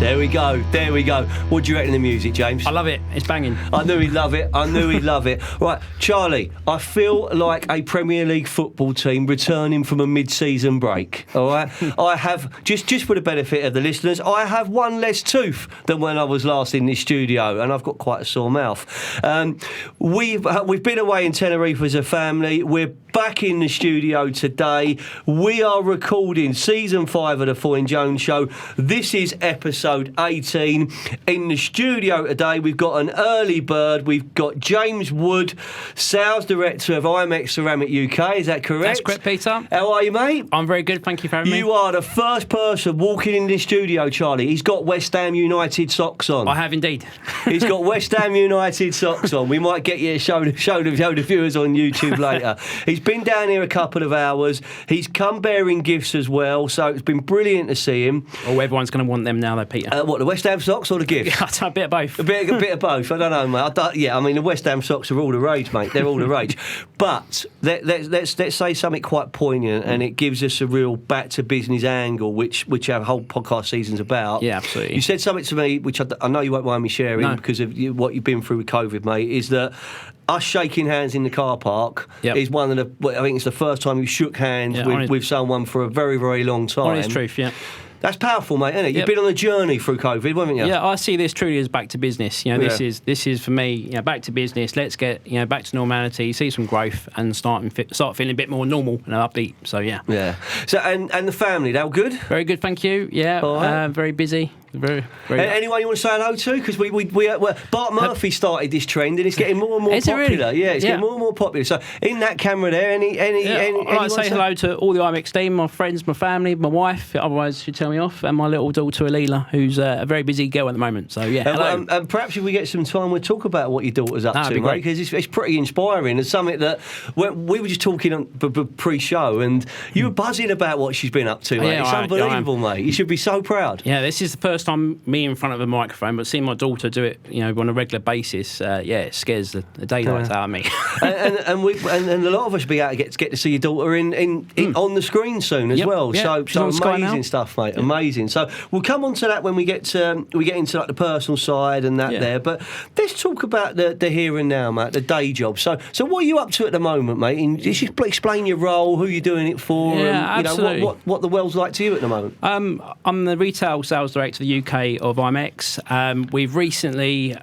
There we go. What do you reckon of the music, James? I love it. It's banging. I knew he'd love it. Right, Charlie, I feel like a Premier League football team returning from a mid-season break, all right? I have, just for the benefit of the listeners, I have one less tooth than when I was last in this studio, and I've got quite a sore mouth. We've been away in Tenerife as a family. We're back in the studio today. We are recording Season 5 of the Foyne Jones Show. This is Episode 18. In the studio today, we've got an early bird. We've got James Wood, Sales Director of IMEX Ceramic UK. Is that correct? That's correct, Peter. How are you, mate? I'm very good. Thank you for having me. You are the first person walking in this studio, Charlie. He's got West Ham United socks on. I have indeed. He's got West Ham United socks on. We might get you to show the viewers on YouTube later. He's been down here a couple of hours. He's come bearing gifts as well, so it's been brilliant to see him. Oh, everyone's going to want them now, though, Peter. What, the West Ham socks or the gifts? A bit of both. A bit of both. I don't know, mate. I mean, the West Ham socks are all the rage, mate. They're all the rage. But let's say something quite poignant, and it gives us a real back to business angle, which our whole podcast season's about. Yeah, absolutely. You said something to me, which I know you won't mind me sharing because of what you've been through with COVID, mate, is that us shaking hands in the car park is one of the... I think it's the first time you shook hands with someone for a very, very long time. Honest truth, yeah. That's powerful, mate, isn't it? You've been on a journey through COVID, haven't you? Yeah, I see this truly as back to business. This is for me, back to business. Let's get back to normality, see some growth, and start feeling a bit more normal and upbeat. So yeah. So and the family, they all good? Very good, thank you. Yeah, right. Very busy. Very anyone you want to say hello to? Because we Bart Murphy started this trend, and it's getting more and more popular. Really? Yeah, it's getting more and more popular. So in that camera there, I'd like to say hello to all the IMEX team, my friends, my family, my wife. Otherwise, she'd tell me off, and my little daughter Alila, who's a very busy girl at the moment. So hello. And perhaps if we get some time, we'll talk about what your daughter's up to, mate, because it's pretty inspiring. It's something that we were just talking on pre-show, and you were buzzing about what she's been up to, mate. It's unbelievable, mate. You should be so proud. Yeah, this is the first time me in front of a microphone, but seeing my daughter do it, on a regular basis, it scares the daylights out of me. and a lot of us will be able to get to see your daughter in on the screen soon as well. So amazing stuff, mate. Amazing. So we'll come on to that when we get into like the personal side and that there. But let's talk about the here and now, mate. The day job. So what are you up to at the moment, mate? And just explain your role, who you're doing it for, and what the world's like to you at the moment. I'm the retail sales director of the UK of IMEX. We've recently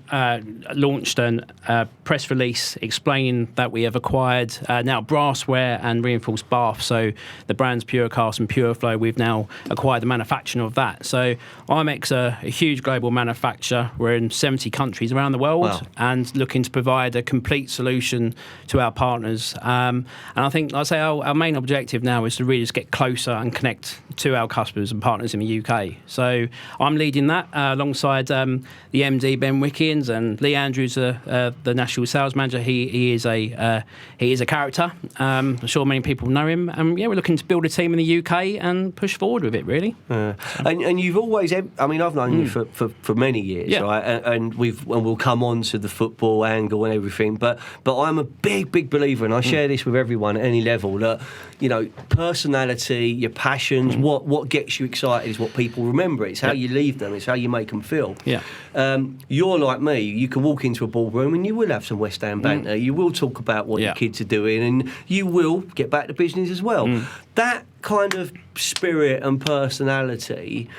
launched a press release explaining that we have acquired now brassware and reinforced bath. So the brands Purecast and Pureflow, we've now acquired the manufacturing of that. So IMEX are a huge global manufacturer. We're in 70 countries around the world and looking to provide a complete solution to our partners. And I think, like I say, our main objective now is to really just get closer and connect to our customers and partners in the UK. So I'm leading that alongside the MD Ben Wickens and Lee Andrews, the national sales manager. He is a character. I'm sure many people know him. We're looking to build a team in the UK and push forward with it, really. And you've always, I mean, I've known you for many years, right? And we'll come on to the football angle and everything. But I'm a big believer, and I share this with everyone at any level, that personality, your passions, what gets you excited is what people remember. It's how you leave them. It's how you make them feel. You're like me. You can walk into a ballroom and you will have some West Ham banter. You will talk about what your kids are doing, and you will get back to business as well. That kind of spirit and personality,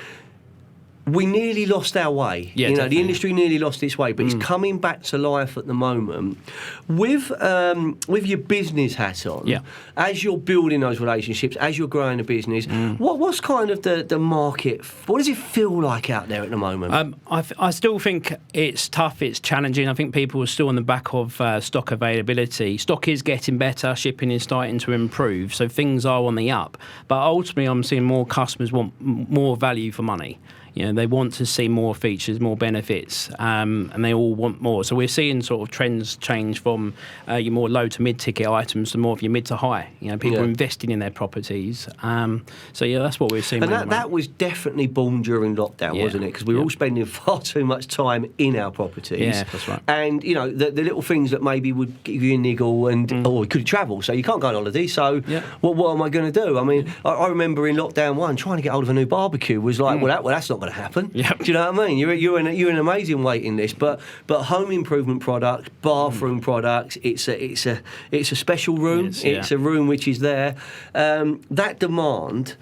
we nearly lost our way. The industry nearly lost its way, but it's coming back to life at the moment. With your business hat on, as you're building those relationships, as you're growing a business, what's kind of the market? What does it feel like out there at the moment? I still think it's tough, it's challenging. I think people are still on the back of stock availability. Stock is getting better, shipping is starting to improve, so things are on the up. But ultimately, I'm seeing more customers want more value for money. They want to see more features, more benefits, and they all want more. So we're seeing sort of trends change from your more low to mid-ticket items to more of your mid to high. People are investing in their properties. That's what we're seeing. And that was definitely born during lockdown, wasn't it? Because we were all spending far too much time in our properties. Yeah, that's right. And, the little things that maybe would give you a niggle, and you couldn't travel, so you can't go on holiday, so what am I going to do? I mean, I remember in lockdown 1, trying to get hold of a new barbecue was like, well, that's not going to happen. Yep. Do you know what I mean? You're an amazing waiting list, but home improvement product, bathroom products, it's a special room. It's a room which is there. That demand.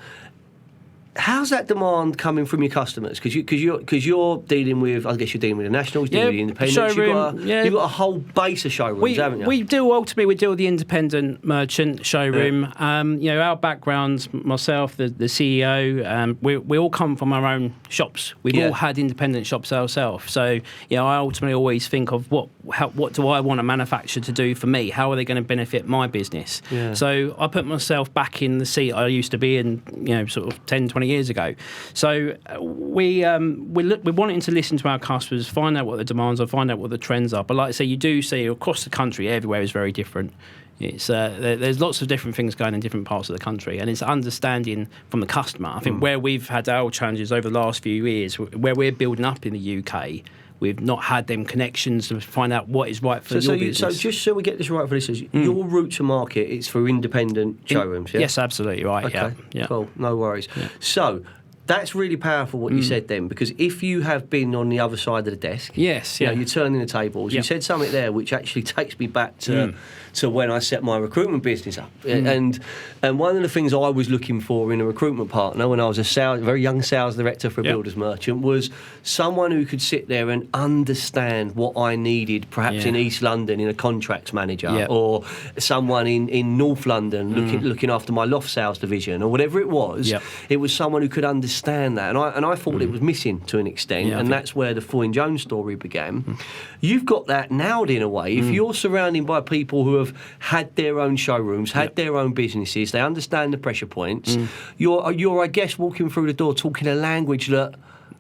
How's that demand coming from your customers? Because you're dealing with, I guess you're dealing with the nationals, dealing with the independents. Showroom, you've got a whole base of showrooms, haven't you? We deal with the independent merchant showroom. Our backgrounds, myself, the CEO, we all come from our own shops. We've all had independent shops ourselves. So I ultimately always think of what do I want a manufacturer to do for me? How are they going to benefit my business? Yeah. So I put myself back in the seat I used to be in, sort of 10, 20 years ago. So we're wanting to listen to our customers, find out what the demands are, find out what the trends are. But like I say, you do see across the country, everywhere is very different. It's there's lots of different things going in different parts of the country, and it's understanding from the customer. I think where we've had our challenges over the last few years, where we're building up in the UK, we've not had them connections to find out what is right for your business. So just so we get this right for listeners, your route to market is for independent showrooms, yeah? Yes, absolutely right. Okay, yeah. Cool, no worries. Yeah. So that's really powerful what you said then, because if you have been on the other side of the desk, you're turning the tables. You said something there which actually takes me back to when I set my recruitment business up. And one of the things I was looking for in a recruitment partner when I was a very young sales director for a builder's merchant was someone who could sit there and understand what I needed, perhaps in East London in a contracts manager, or someone in North London looking after my loft sales division, or whatever it was. It was someone who could understand that, and I thought it was missing to an extent, and that's where the Foyne Jones story began. You've got that nailed in a way. If you're surrounded by people who have had their own showrooms, had their own businesses, they understand the pressure points. You're, I guess, walking through the door talking a language that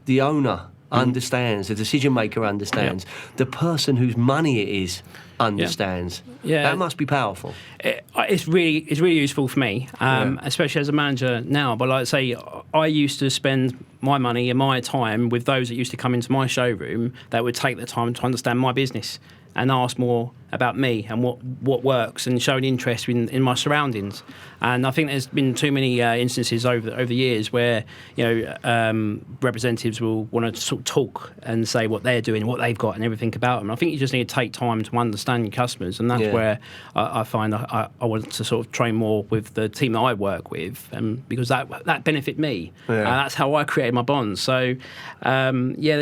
the owner understands, the decision maker understands, the person whose money it is understands. That must be powerful. It's really useful for me, especially as a manager now. But like I say, I used to spend my money and my time with those that used to come into my showroom that would take the time to understand my business and ask more about me and what works, and show an interest in my surroundings. And I think there's been too many instances over the years where representatives will want to sort of talk and say what they're doing, what they've got, and everything about them. I think you just need to take time to understand your customers, and that's where I find I want to sort of train more with the team that I work with, because that benefit me. That's how I created my bonds. So there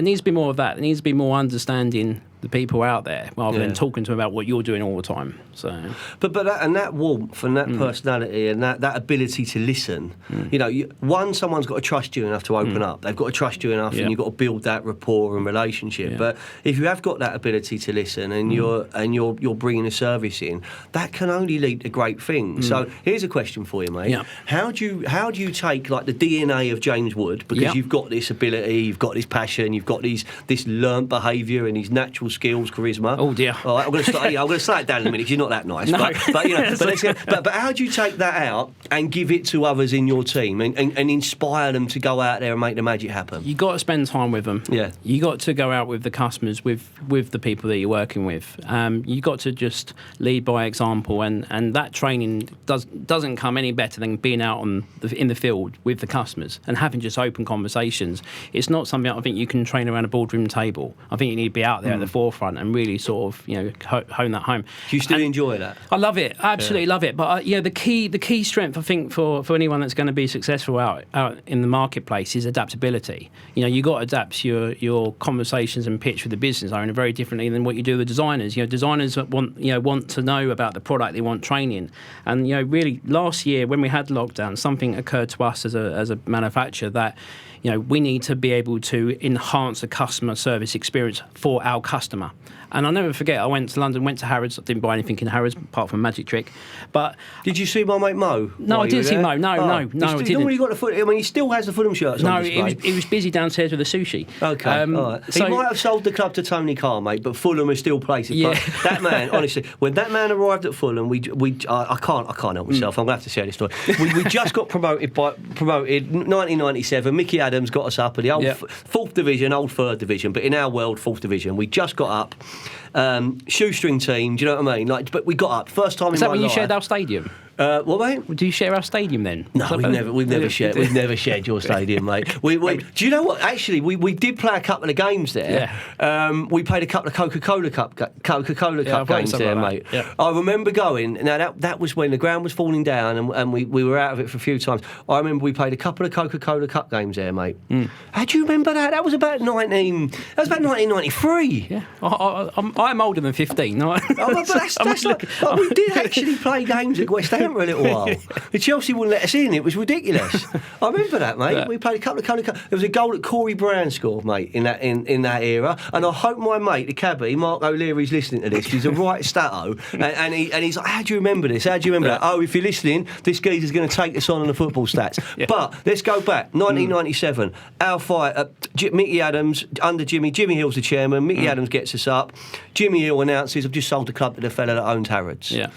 needs to be more of that. There needs to be more understanding the people out there, rather than talking to them about what you're doing all the time. So, but that warmth and that personality and that ability to listen, someone's got to trust you enough to open up. They've got to trust you enough, and you've got to build that rapport and relationship. But if you have got that ability to listen and you're bringing a service in, that can only lead to great things. So here's a question for you, mate. How do you take like the DNA of James Wood, because you've got this ability, you've got this passion, you've got this learnt behaviour and these natural skills, charisma. Oh dear! All right, I'm going to slow it down in a minute because you're not that nice. No. But how do you take that out and give it to others in your team and inspire them to go out there and make the magic happen? You got to spend time with them. Yeah. You got to go out with the customers, with the people that you're working with. You got to just lead by example, and that training doesn't come any better than being out in the field with the customers and having just open conversations. It's not something I think you can train around a boardroom table. I think you need to be out there at the forefront and really sort of hone that home. Do you still enjoy that? I love it, absolutely love it. But the key strength I think for anyone that's going to be successful out in the marketplace is adaptability. You got to adapt your conversations and pitch with the business owner very differently than what you do with designers. Designers want to know about the product, they want training, and really last year when we had lockdown, something occurred to us as a manufacturer that we need to be able to enhance the customer service experience for our customer. And I'll never forget, I went to London, went to Harrods. I didn't buy anything in Harrods apart from a magic trick. But did you see my mate Mo? No, I didn't see Mo. No, I didn't. Normally got the foot. I mean, he still has the Fulham shirts on display. He was busy downstairs with the sushi. Okay, all right. He might have sold the club to Tony Carr, mate, but Fulham is still places. Yeah. But that man, honestly, when that man arrived at Fulham, I can't help myself. I'm going to have to share this story. We just got promoted 1997. Mickey Adams got us up at the old fourth division, old third division, but in our world, fourth division. We just got up. Shoestring team, do you know what I mean? But we got up first time in my life. Is that when you shared our stadium? What, mate? Do you share our stadium then? No, we've never shared your stadium, mate. Do you know what? Actually, we did play a couple of games there. Yeah. We played a couple of Coca-Cola Cup games there, mate. Yeah. I remember going. Now that was when the ground was falling down, and we were out of it for a few times. I remember we played a couple of Coca-Cola Cup games there, mate. How do you remember that? That was about 1993. Yeah. I'm older than 15. No? But that's like, we did actually play games at West Ham for a little while. The Chelsea wouldn't let us in. It was ridiculous. I remember that, mate. Yeah. We played a couple of Cola Cup. There was a goal that Corey Brown scored, mate, in that era. And I hope my mate, the cabbie, Mark O'Leary's listening to this. He's a right stato, and he's like, how do you remember this? How do you remember that? Oh, if you're listening, this geezer's going to take us on the football stats. Yeah. But let's go back. 1997. Our fight. Mickey Adams under Jimmy. Jimmy Hill's the chairman. Mickey Adams gets us up. Jimmy Hill announces, I've just sold the club to the fella that owns Harrods. Yeah.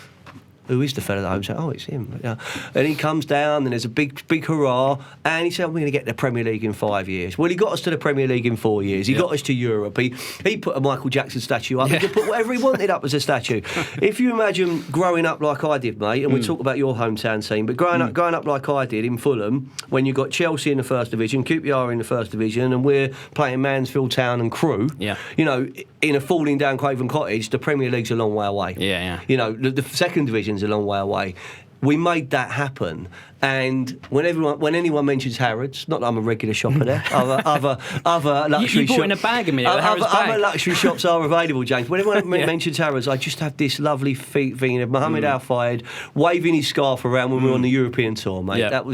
Who is the fella that owns it? Oh, it's him. Yeah. And he comes down, and there's a big hurrah, and he said, we're going to get the Premier League in 5 years. Well, he got us to the Premier League in 4 years. He got us to Europe. He put a Michael Jackson statue up. He could put whatever he wanted up as a statue. If you imagine growing up like I did, mate, and we talk about your hometown team, but growing up like I did in Fulham, when you got Chelsea in the First Division, QPR in the First Division, and we're playing Mansfield Town and Crewe, you know, in a falling down Craven Cottage, the Premier League's a long way away. Yeah. You know, the Second Division's a long way away. We made that happen, and when anyone mentions Harrods, not that I'm a regular shopper there, other luxury you bought in a bag a minute. Other luxury shops are available, James. When anyone mentions Harrods, I just have this lovely thing of Mohammed Al Fayed waving his scarf around when we were on the European tour, mate. Yeah. That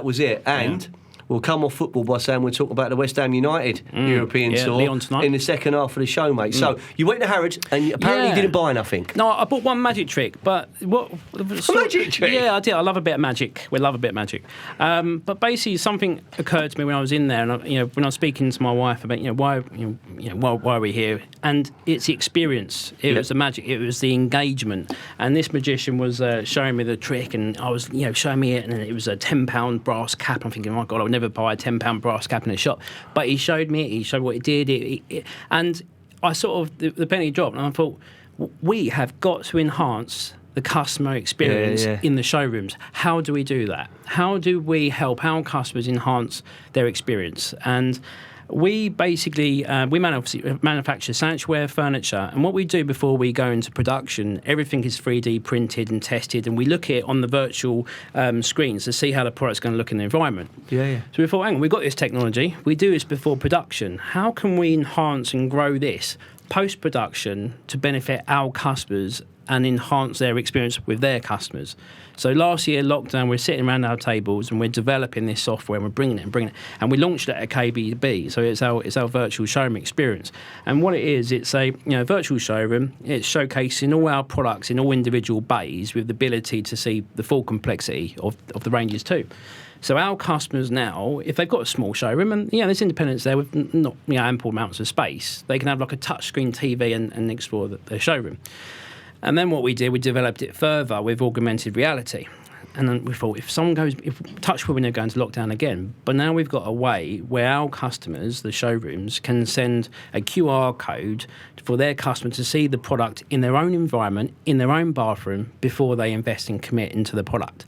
was it, and. We'll come off football by saying we'll talk about the West Ham United European tour in the second half of the show, mate. So you went to Harrods and apparently you didn't buy nothing. No, I bought one magic trick, but what? A magic trick? Yeah, I did. I love a bit of magic. We love a bit of magic. But basically, something occurred to me when I was in there, and when I was speaking to my wife about why are we here, and it's the experience. It was the magic. It was the engagement. And this magician was showing me the trick, and I was showing me it, and it was a £10 brass cap. I'm thinking, oh my God, I would never buy a £10 brass cap in a shop. But he showed me it, he showed what it did, and I sort of, the penny dropped, and I thought, we have got to enhance the customer experience in the showrooms. How do we do that? How do we help our customers enhance their experience? And we basically we manufacture sanctuary furniture, and what we do before we go into production, everything is 3D printed and tested, and we look at it on the virtual screens to see how the product's going to look in the environment. So we thought, hang on, we've got this technology, we do this before production. How can we enhance and grow this post-production to benefit our customers and enhance their experience with their customers? So last year, lockdown, we're sitting around our tables and we're developing this software, and we're bringing it, and we launched it at KBB. So it's our virtual showroom experience. And what it is, it's a virtual showroom. It's showcasing all our products in all individual bays with the ability to see the full complexity of the ranges too. So our customers now, if they've got a small showroom, and there's independents there with not ample amounts of space, they can have like a touchscreen TV and explore their showroom. And then what we did, we developed it further with augmented reality. And then we thought, if touch wood, we're never going to lockdown again. But now we've got a way where our customers, the showrooms, can send a QR code for their customer to see the product in their own environment, in their own bathroom, before they invest and commit into the product.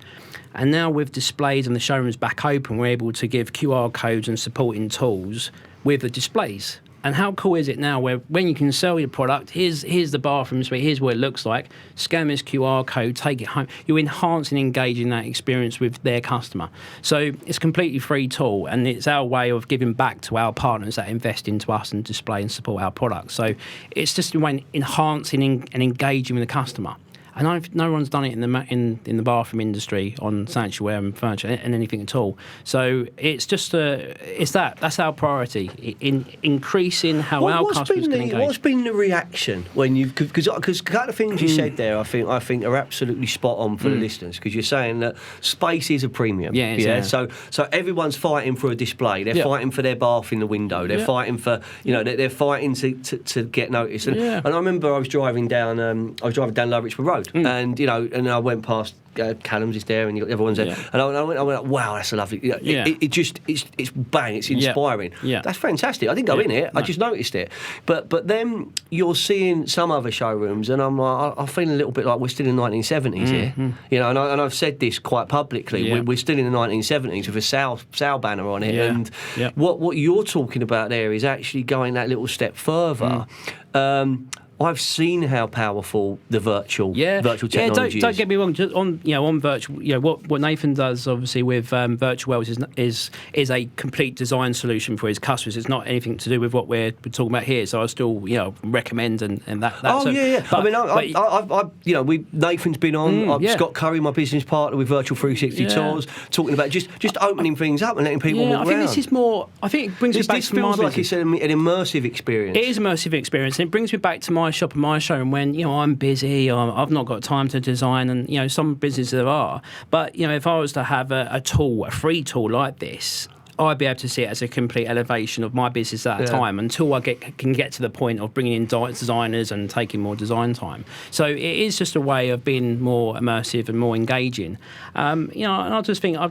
And now with displays and the showrooms back open, we're able to give QR codes and supporting tools with the displays. And how cool is it now where when you can sell your product, here's the bathroom suite, here's what it looks like, scan this QR code, take it home. You're enhancing and engaging that experience with their customer. So it's a completely free tool, and it's our way of giving back to our partners that invest into us and display and support our products. So it's just a way of enhancing and engaging with the customer. And no one's done it in the bathroom industry on sanctuary and furniture and anything at all. So it's just that's our priority in increasing how our customers can engage. What's been the reaction when because a couple of things you said there I think are absolutely spot on for the listeners, because you're saying that space is a premium. So everyone's fighting for a display. They're fighting for their bath in the window. They're fighting for they're fighting to get noticed. And I remember I was driving down Loweridge Road. road, and and I went past. Callum's is there, and you got everyone's there, and I went, wow, that's a lovely. It's bang, it's inspiring. Yeah. That's fantastic. I didn't go in it, I just noticed it. But then you're seeing some other showrooms, and I'm like, I feel a little bit like we're still in the 1970s here. And I've said this quite publicly. Yeah. We're still in the 1970s with a Sal banner on it, and Yeah. what you're talking about there is actually going that little step further. I've seen how powerful the virtual technology is. Don't get me wrong. Just on virtual, what Nathan does obviously with virtual worlds is a complete design solution for his customers. It's not anything to do with what we're talking about here. So I still recommend and that. Nathan's been on. Scott Curry, my business partner with Virtual 360 Tours, talking about just opening things up and letting people walk around. I think this is more. I think it brings me back to my business. This feels like it's an immersive experience. It is an immersive experience, and it brings me back to my shop and my showroom when I'm busy, I've not got time to design, and some businesses there are. But if I was to have a free tool like this, I'd be able to see it as a complete elevation of my business at a time until I can get to the point of bringing in designers and taking more design time. So it is just a way of being more immersive and more engaging. And I just think, I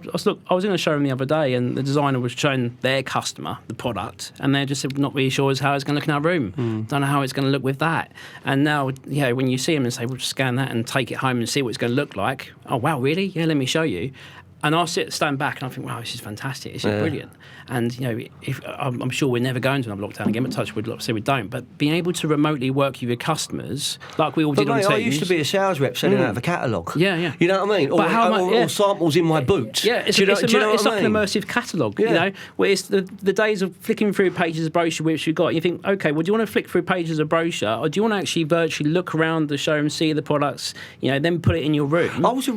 was in a showroom the other day, and the designer was showing their customer the product, and they're just not really sure as how it's going to look in our room. Don't know how it's going to look with that. And now, when you see them and say, well, just scan that and take it home and see what it's going to look like. Oh, wow, really? Yeah, let me show you. And I'll stand back and I think, wow, this is fantastic. This is brilliant. And, if I'm sure we're never going to another lockdown again, but touch wood, say we don't. But being able to remotely work with your customers, like we all did on Teams. I used to be a sales rep selling out of a catalogue. Yeah. You know what I mean? Or samples in my boot. Yeah, it's like an immersive catalogue, where it's the days of flicking through pages of brochure which you've got. You think, okay, well, do you want to flick through pages of brochure, or do you want to actually virtually look around the showroom, see the products, then put it in your room? I was a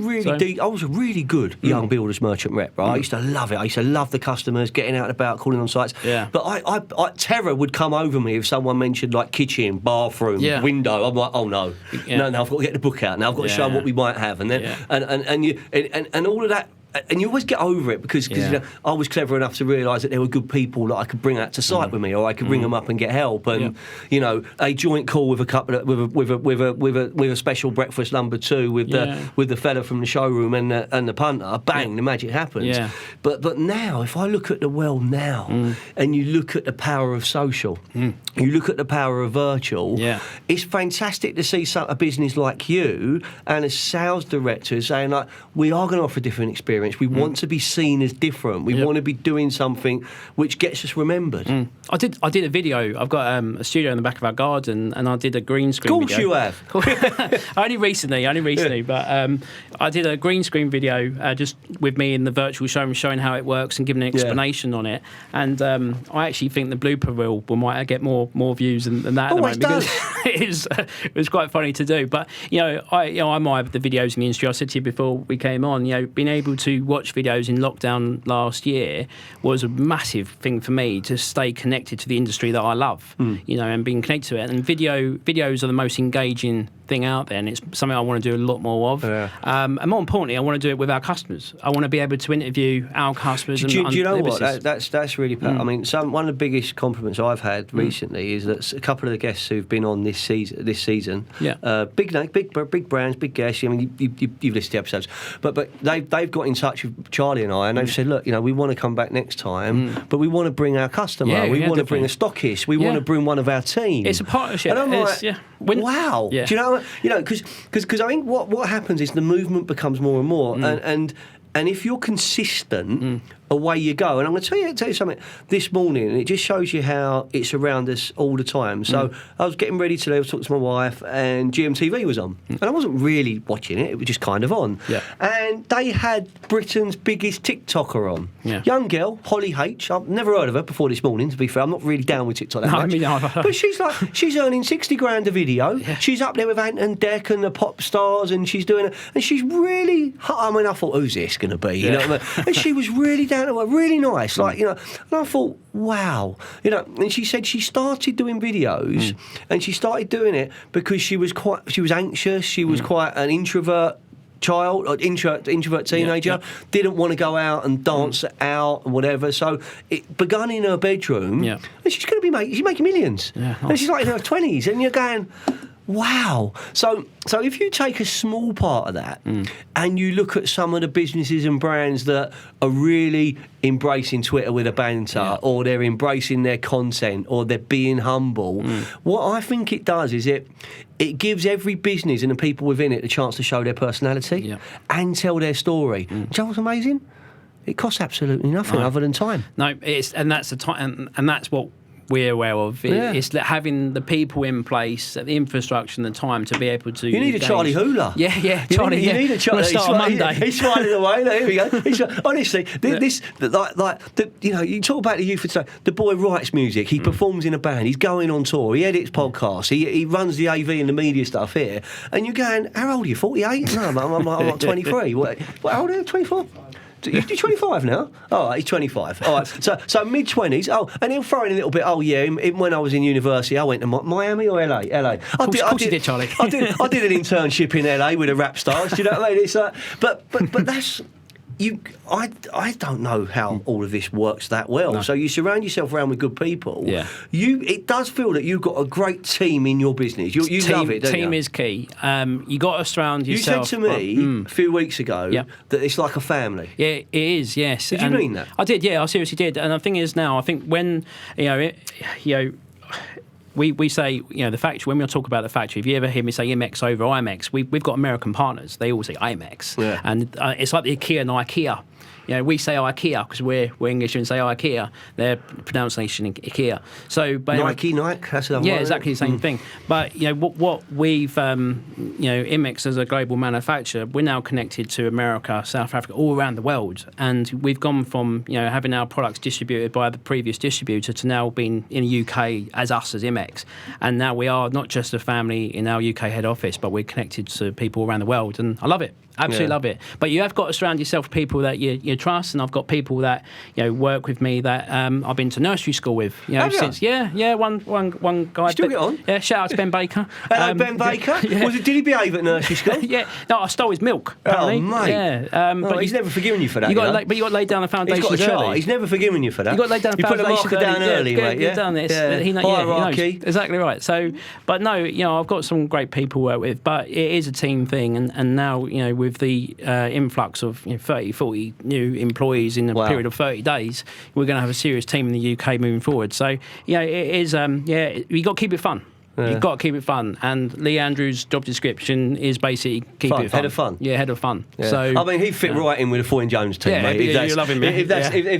really good young builder's merchant rep, right? I used to love it. I used to love the customers, getting out and about, calling on sites. Yeah. But I terror would come over me if someone mentioned like kitchen, bathroom, window. I'm like, oh no, no, I've got to get the book out. Now I've got to show them what we might have, and then and all of that. And you always get over it because I was clever enough to realise that there were good people that I could bring out to site with me, or I could ring them up and get help. And a joint call with a couple of, with a special breakfast number 2 with the fella from the showroom and the punter. Bang, the magic happens. Yeah. But now, if I look at the world now, and you look at the power of social, you look at the power of virtual. Yeah. It's fantastic to see a business like you and a sales director saying like, we are going to offer a different experience. We want to be seen as different. We want to be doing something which gets us remembered. I did a video. I've got a studio in the back of our garden, and I did a green screen video. Of course you have. only recently. But I did a green screen video just with me in the virtual showroom, showing how it works and giving an explanation on it. And I actually think the blooper reel might get more views than that at the moment, because it was quite funny to do. But I admire the videos in the industry. I said to you before we came on, being able to watch videos in lockdown last year was a massive thing for me to stay connected to the industry that I love, and being connected to it. And videos are the most engaging thing out there, and it's something I want to do a lot more of. Yeah. And more importantly, I want to do it with our customers. I want to be able to interview our customers. Do you know what? That's really. I mean, one of the biggest compliments I've had recently is that a couple of the guests who've been on this season, big brands, big guests. I mean, you've listened to episodes, but they've got in touch with Charlie and I, and they've said, look, we want to come back next time, but we want to bring our customer. We want to bring a stockist. We want to bring one of our team. It's a partnership. And I'm wow. Yeah. Do you know? Because I think what happens is the movement becomes more and more, and if you're consistent, away you go. And I'm going to tell you something this morning, and it just shows you how it's around us all the time. So I was getting ready today, I was talking to my wife, and GMTV was on. And I wasn't really watching it was just kind of on. Yeah. And they had Britain's biggest TikToker on. Yeah. Young girl, Holly H. I've never heard of her before this morning, to be fair. I'm not really down with TikTok that much. But she's earning 60 grand a video. Yeah. She's up there with Ant and Dec and the pop stars, and she's doing it. And she's really, I thought, who's this going to be? You know what I mean? And she was really down to her, really nice, and I thought, wow, and she said she started doing videos, and she started doing it because she was anxious, she was quite an introvert child, or introvert teenager, didn't want to go out and dance out and whatever, so it begun in her bedroom, and she's making millions, and she's like in her 20s, and you're going, Wow. So if you take a small part of that and you look at some of the businesses and brands that are really embracing Twitter with a banter, or they're embracing their content, or they're being humble, what I think it does is it gives every business and the people within it a chance to show their personality and tell their story. Do you know what's amazing? It costs absolutely nothing other than time. No, that's the time, and that's what we're aware of. It's having the people in place, the infrastructure, and the time to be able to. You need a Charlie Hula. Yeah, Charlie. You need a Charlie. Start on Monday. He's smiling away. Here we go. Honestly, you talk about the youth today. The boy writes music. He performs in a band. He's going on tour. He edits podcasts. He runs the AV and the media stuff here. And you're going, how old are you? 48? No, I'm like 23. What how old are you? 24? You're 25 now? Oh, he's 25. All right, so mid-20s. Oh, and he'll throw in a little bit. Oh, yeah. When I was in university, I went to Miami or LA. LA. Of course you did, Charlie. I did an internship in LA with the rap stars. Do you know what I mean? It's like, but that's. I don't know how all of this works that well. No. So you surround yourself around with good people. Yeah. It does feel that you've got a great team in your business. You love it, don't you? Team is key. You got to surround yourself. You said to me a few weeks ago that it's like a family. Yeah, it is. Yes. Did you mean that? I did. Yeah, I seriously did. And the thing is now, I think when we say, the factory, when we talk about the factory, if you ever hear me say IMEX over IMEX, we've got American partners. They all say IMEX. Yeah. And it's like the IKEA and IKEA. We say IKEA because we're English and say IKEA. Their pronunciation IKEA. So, but Nike, that's another one. Yeah, exactly the same thing. But what we've IMEX as a global manufacturer, we're now connected to America, South Africa, all around the world, and we've gone from having our products distributed by the previous distributor to now being in the UK as us as IMEX, and now we are not just a family in our UK head office, but we're connected to people around the world, and I love it. Absolutely love it. But you have got to surround yourself with people that you trust, and I've got people that work with me that I've been to nursery school with. Since one guy. Still get on? Yeah, shout out to Ben Baker. Hello, Ben Baker. Did he behave at nursery school? Yeah. No, I stole his milk. Apparently. Oh mate. Yeah. But he's never forgiven you for that. But you got to lay down the foundation early. He's got a chart. He's never forgiven you for that. You got to lay down the foundation. You put the marker down early, mate. You've done this. Hierarchy. Exactly right. So, but no, I've got some great people to work with, but it is a team thing, and now with the influx of 30, 40 new employees in a period of 30 days, we're going to have a serious team in the UK moving forward. So, it is, you got to keep it fun. Yeah. You've got to keep it fun, and Lee Andrews' job description is basically keep it fun. Head of fun. Yeah, head of fun. Yeah. So I mean, he fit right in with the Foyne Jones team, mate. You love him, if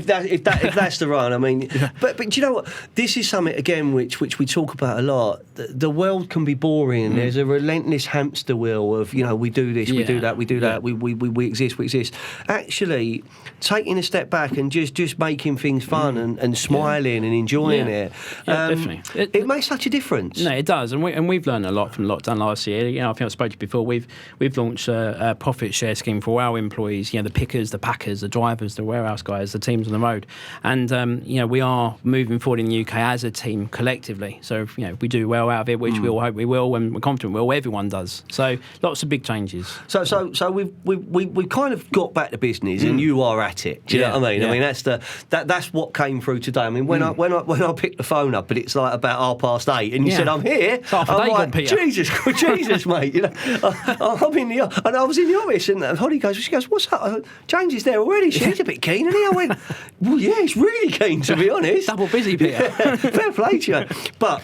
that's the run, I mean. But do you know what? This is something again which we talk about a lot. The world can be boring. There's a relentless hamster wheel of we do this, we do that, we do that, we exist. Actually, taking a step back and just making things fun and smiling and enjoying it. Definitely. It makes such a difference. No, it does, and we've learned a lot from lockdown last year. I think I spoke to you before. We've launched a profit share scheme for our employees. The pickers, the packers, the drivers, the warehouse guys, the teams on the road, and we are moving forward in the UK as a team collectively. So if we do well out of it, which we all hope we will, and we're confident we will. Everyone does. So lots of big changes. So we've kind of got back to business, and you are at it. Do you know what I mean? Yeah. I mean that's what came through today. I mean when I picked the phone up, but it's like about 8:30, and you said I'm here. I'm like, Jesus, mate. I'm in the and I was in the office, and Holly goes, what's up? James is there already. He's a bit keen, and I went, well, yeah, he's really keen, to be honest. Double busy, Peter. Fair play to you. But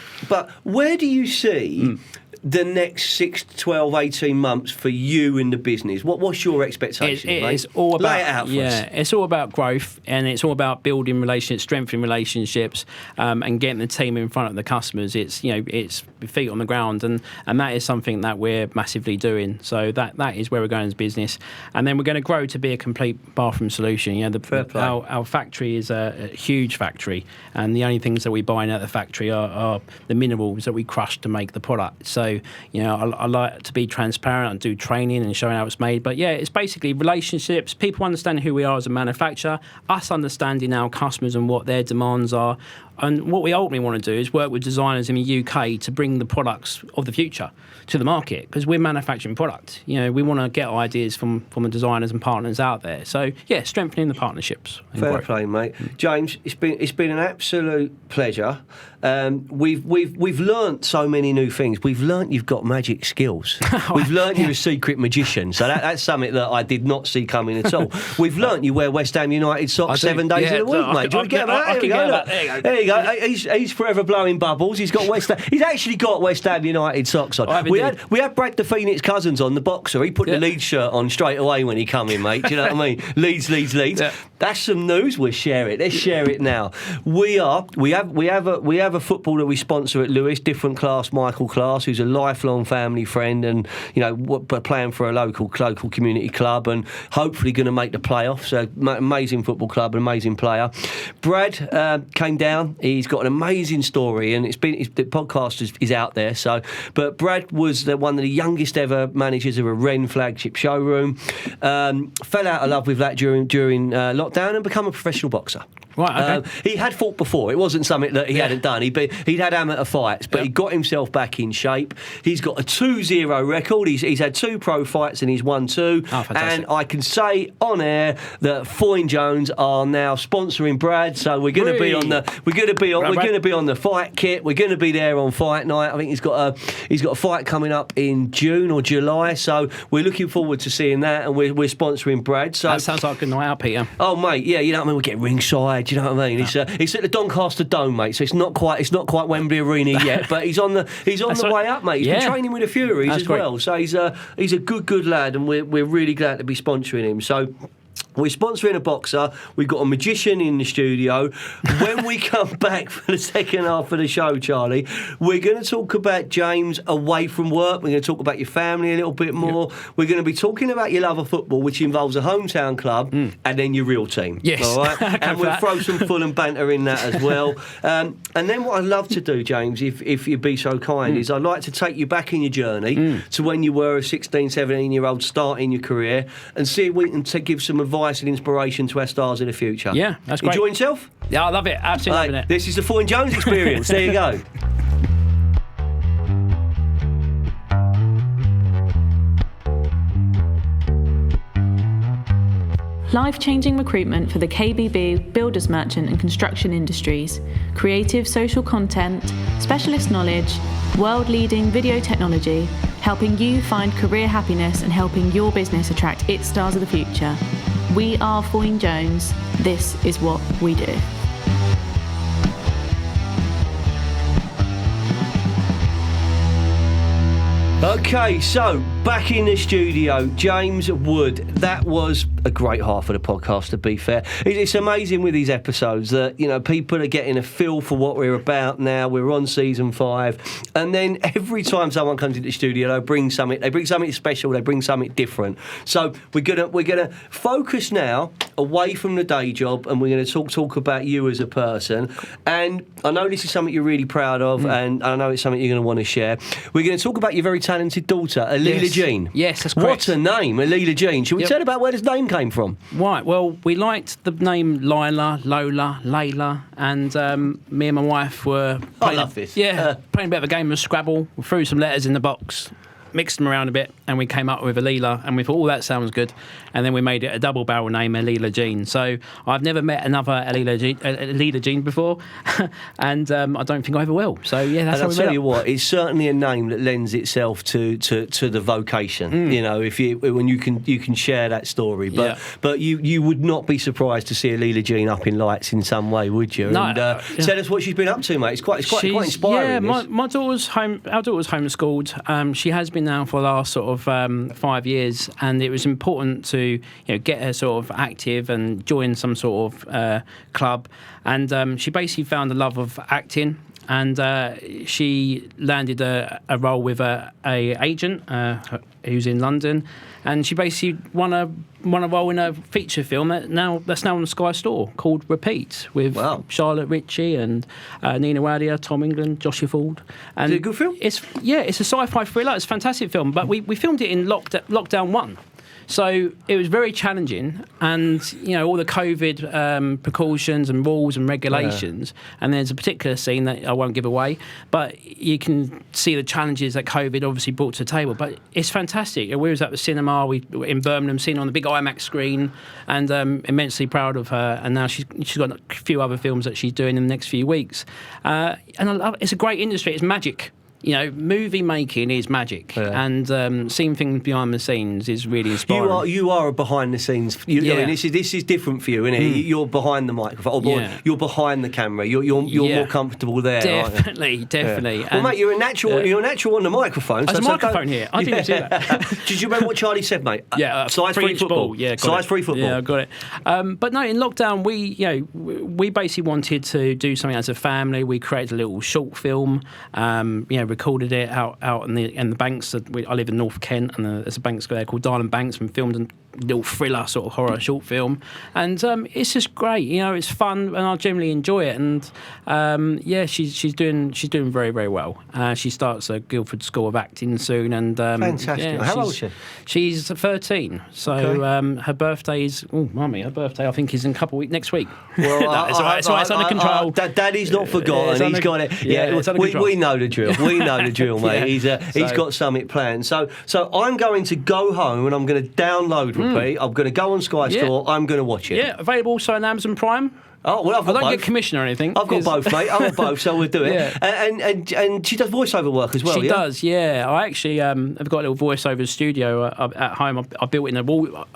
where do you see the next 6, 12, 18 months for you in the business? What's your expectation? It's all about, lay it out for us. It's all about growth, and it's all about building relationships, strengthening relationships, and getting the team in front of the customers. It's it's feet on the ground, and that is something that we're massively doing. So that is where we're going as business, and then we're going to grow to be a complete bathroom solution. Our factory is a huge factory, and the only things that we buy out the factory are the minerals that we crush to make the product. So I like to be transparent and do training and showing how it's made. But it's basically relationships, people understanding who we are as a manufacturer, us understanding our customers and what their demands are. And what we ultimately want to do is work with designers in the UK to bring the products of the future to the market, because we're manufacturing product. We want to get ideas from the designers and partners out there. So strengthening the partnerships. Fair play, mate. James, it's been an absolute pleasure. We've learnt so many new things. We've learnt learnt you've got magic skills. We've learnt you're a secret magician. So that's something that I did not see coming at all. We've learnt you wear West Ham United socks 7 days of the week, mate. Do you want to get that? There you go. He's forever blowing bubbles. He's got West Ham. He's actually got West Ham United socks on. We had Brad the Phoenix Cousins on, the boxer. He put the Leeds shirt on straight away when he come in, mate. Do you know what I mean? Leeds. Yeah. That's some news. We'll share it. Let's share it now. We have a footballer we sponsor at Lewis, different class, Michael Class, who's a lifelong family friend, and playing for a local community club, and hopefully going to make the playoffs. So amazing football club, an amazing player. Brad came down. He's got an amazing story, and the podcast is out there. So, but Brad was one of the youngest ever managers of a Wren flagship showroom. Fell out of love with that during lockdown and become a professional boxer. Right, okay. He had fought before. It wasn't something that he hadn't done. He'd had amateur fights, but he got himself back in shape. He's got a 2-0 record. He's had 2 pro fights and he's won 2. Oh, fantastic. And I can say on air that Foyne Jones are now sponsoring Brad. So we're going to be on the fight kit. We're going to be there on fight night. I think he's got a fight coming up in June or July. So we're looking forward to seeing that, and we're sponsoring Brad. So that sounds like a good night out, Peter. Oh mate, yeah, you know what I mean. We get ringside. Do you know what I mean? No. It's at the Doncaster Dome, mate. So it's not quite Wembley Arena yet, but he's on the way up, mate. He's been training with the Furies as well. So he's a good lad, and we're really glad to be sponsoring him. So we're sponsoring a boxer. We've got a magician in the studio. When we come back for the second half of the show, Charlie, we're going to talk about James away from work. We're going to talk about your family a little bit more. Yep. We're going to be talking about your love of football, which involves a hometown club and then your real team. Yes. All right? And we'll throw some Fulham banter in that as well. And then what I'd love to do, James, if you'd be so kind, is I'd like to take you back in your journey to when you were a 16, 17-year-old starting your career, and see if we can give some advice and inspiration to our stars in the future. Yeah, that's great. Enjoying yourself? Yeah, I love it. Absolutely loving it. This is the Foyne Jones experience. There you go. Life-changing recruitment for the KBB, builders merchant and construction industries, creative social content, specialist knowledge, world-leading video technology, helping you find career happiness and helping your business attract its stars of the future. We are Foyne Jones. This is what we do. Okay, so back in the studio, James Wood. That was a great half of the podcast, to be fair. It's amazing with these episodes that, people are getting a feel for what we're about now. We're on season 5, and then every time someone comes into the studio, they bring something special, they bring something different. So we're gonna focus now away from the day job, and we're gonna talk about you as a person. And I know this is something you're really proud of, and I know it's something you're gonna want to share. We're gonna talk about your very talented daughter, Alila Jean. Yes, that's correct. What a name, Alila Jean. Should we tell about where this name came from? Right, well, we liked the name Lila, Lola, Layla, and me and my wife were playing, I love this. Playing a bit of a game of Scrabble. We threw some letters in the box, mixed them around a bit, and we came up with Alila, and we thought, that sounds good. And then we made it a double barrel name, Alila Jean. So I've never met another Alila Jean before, and I don't think I ever will. So yeah, that's how we I'll tell you what, it's certainly a name that lends itself to the vocation. When you can share that story. But you would not be surprised to see Alila Jean up in lights in some way, would you? No. And tell us what she's been up to, mate. It's quite inspiring. Yeah, our daughter's homeschooled. She has been now for the last sort of 5 years, and it was important to get her sort of active and join some sort of club. And she basically found a love of acting, and she landed a role with a agent who's in London, and she basically won a role in a feature film that's now on the Sky Store called Repeat, with Charlotte Ritchie and Nina Wadia, Tom England, Joshua Ford. And is it a good film? It's a sci-fi thriller. It's a fantastic film, but we filmed it in lockdown 1. So it was very challenging, and all the COVID precautions and rules and regulations. And there's a particular scene that I won't give away, but you can see the challenges that COVID obviously brought to the table. But it's fantastic. We was at the cinema, we in Birmingham, seen it on the big IMAX screen, and immensely proud of her. And now she's got a few other films that she's doing in the next few weeks. And I love it. It's a great industry. It's magic. movie making is magic, and seeing things behind the scenes is really inspiring. You are a behind the scenes. I mean, this is different for you, isn't it? You're behind the microphone. You're behind the camera. You're more comfortable there. Definitely. Well, mate, you're a natural. You're a natural on the microphone. There's a microphone here. I didn't see that. Did you remember what Charlie said, mate? Size 3 football. Size 3 football. Yeah, I got it. But no, in lockdown, we basically wanted to do something as a family. We created a little short film. Recorded it out in the banks. I live in North Kent, and there's a banks there called Darling Banks, and filmed a little thriller sort of horror short film, and it's just great. It's fun, and I generally enjoy it. And she's doing very, very well. She starts at Guildford School of Acting soon, and fantastic. How old is she? She's 13. So her birthday is her birthday I think is in a couple of weeks next week. Well, it's under control. Daddy's not forgotten. He's got it. We know the drill. We know the drill, mate. He's got something planned. So I'm going to go home and I'm going to download Repeat. I'm going to go on Sky Store. I'm going to watch it. Yeah, available also on Amazon Prime. Oh, well, I don't get commission or anything. I've got both, mate. I've got both, so we'll do it. Yeah. And she does voiceover work as well. She does, yeah. I actually have got a little voiceover studio at home. I built in a wall.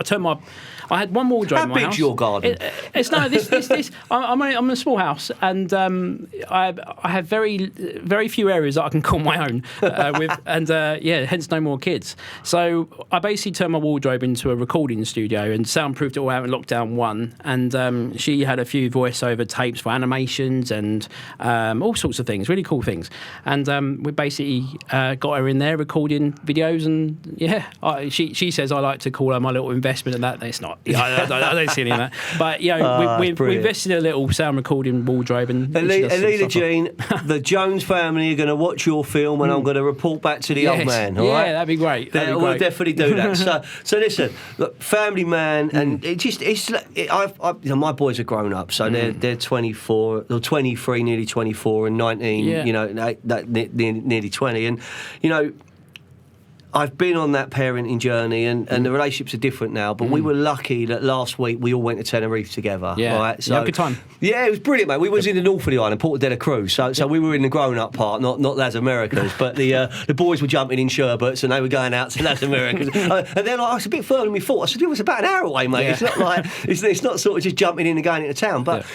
I had one wardrobe in my house. How big's your garden? This. I'm in a small house, and I have very, very few areas that I can call my own hence no more kids. So I basically turned my wardrobe into a recording studio and soundproofed it all out in lockdown 1. And she had a few voiceover tapes for animations and all sorts of things, really cool things. And we basically got her in there recording videos, and she says I like to call her my little investment, and that it's not. I don't see any of that. But we invested in a little sound recording wardrobe. And Alina Jean, the Jones family are going to watch your film, and I'm going to report back to the old man. All right? That'd be great. We'll definitely do that. So listen, look, family man, and my boys are grown up, so they're 24, or 23, nearly 24, and 19. Nearly 20, and I've been on that parenting journey, and the relationships are different now, but we were lucky that last week we all went to Tenerife together. Yeah, right? So, you had a good time. Yeah, it was brilliant, mate. We was in the north of the island, Porto de la Cruz, so we were in the grown-up part, not Las Americas, but the boys were jumping in sherbets and they were going out to Las Americas. And they're like, it's a bit further than we thought. I said, it was about an hour away, mate. Yeah. It's not like, it's not sort of just jumping in and going into town, but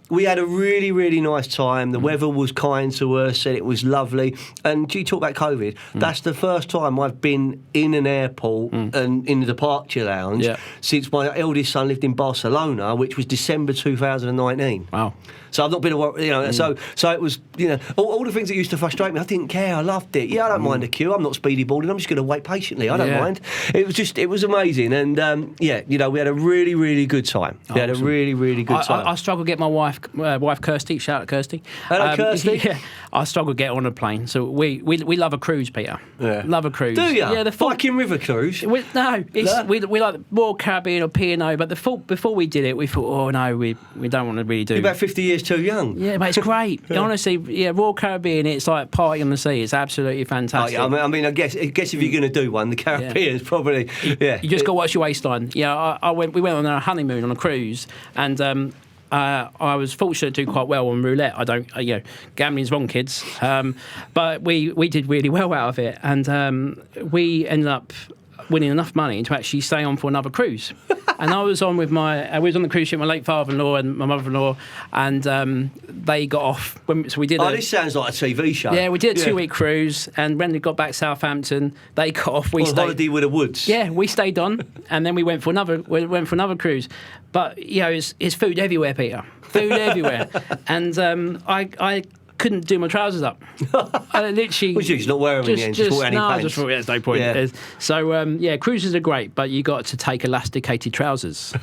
we had a really, really nice time. The weather was kind to us, and it was lovely. And you talk about COVID, that's the first time I've been in an airport and in the departure lounge since my eldest son lived in Barcelona, which was December 2019. Wow. So I've not been, so it was, all the things that used to frustrate me, I didn't care, I loved it. Yeah, I don't mind the queue, I'm not speedy boarding, I'm just going to wait patiently, I don't mind. It was amazing, and we had a really, really good time. We had a really, really good time. I struggle to get my wife Kirsty, shout out Kirsty. Hello, Kirsty. Yeah, I struggle to get on a plane, so we love a cruise, Peter. Yeah. Love a cruise. Do you? Yeah, the Viking River cruise? We like the Royal Caribbean or P&O, but before we did it, we thought, oh no, we don't want to really do. You're about 50 years too young. Yeah, but it's great. Honestly, Royal Caribbean, it's like party on the sea. It's absolutely fantastic. Oh, yeah, I mean, I guess if you're going to do one, the Caribbean is probably. You just got to watch your waistline. Yeah, we went on a honeymoon on a cruise, and I was fortunate to do quite well on roulette. Gambling's wrong, kids. But we did really well out of it, and we ended up winning enough money to actually stay on for another cruise. And I was on with we was on the cruise ship with my late father-in-law and my mother-in-law, and they got off. So we did. This sounds like a TV show. Yeah, we did a 2-week cruise, and when we got back to Southampton, they got off. We stayed. Holiday with the Woods. Yeah, we stayed on, and then we went for another. We went for another cruise, but it's food everywhere, Peter. Food everywhere, and I couldn't do my trousers up. I literally. Which is not wearing them in the end. Just any pants. I just thought there's no point. Yeah. So cruises are great, but you got to take elasticated trousers.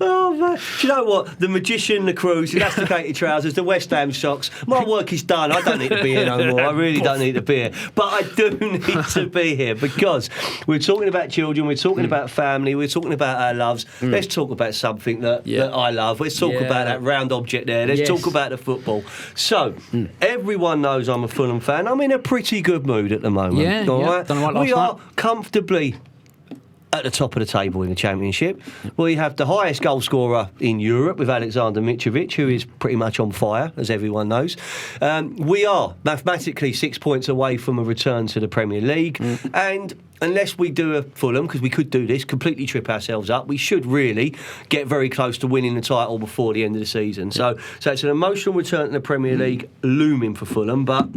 Oh man! Do you know what? The Magician, the cruise, elasticated trousers, the West Ham socks. My work is done. I don't need to be here no more. I really don't need to be here. But I do need to be here because we're talking about children, we're talking about family, we're talking about our loves. Let's talk about something that I love. Let's talk about that round object there. Let's talk about the football. So, everyone knows I'm a Fulham fan. I'm in a pretty good mood at the moment. Yeah, all right? Done right last we are night. comfortably at the top of the table in the Championship. We have the highest goal scorer in Europe with Alexander Mitrovic, who is pretty much on fire, as everyone knows. We are mathematically 6 points away from a return to the Premier League, and unless we do a Fulham, because we could do this, completely trip ourselves up, we should really get very close to winning the title before the end of the season. So it's an emotional return to the Premier League looming for Fulham, but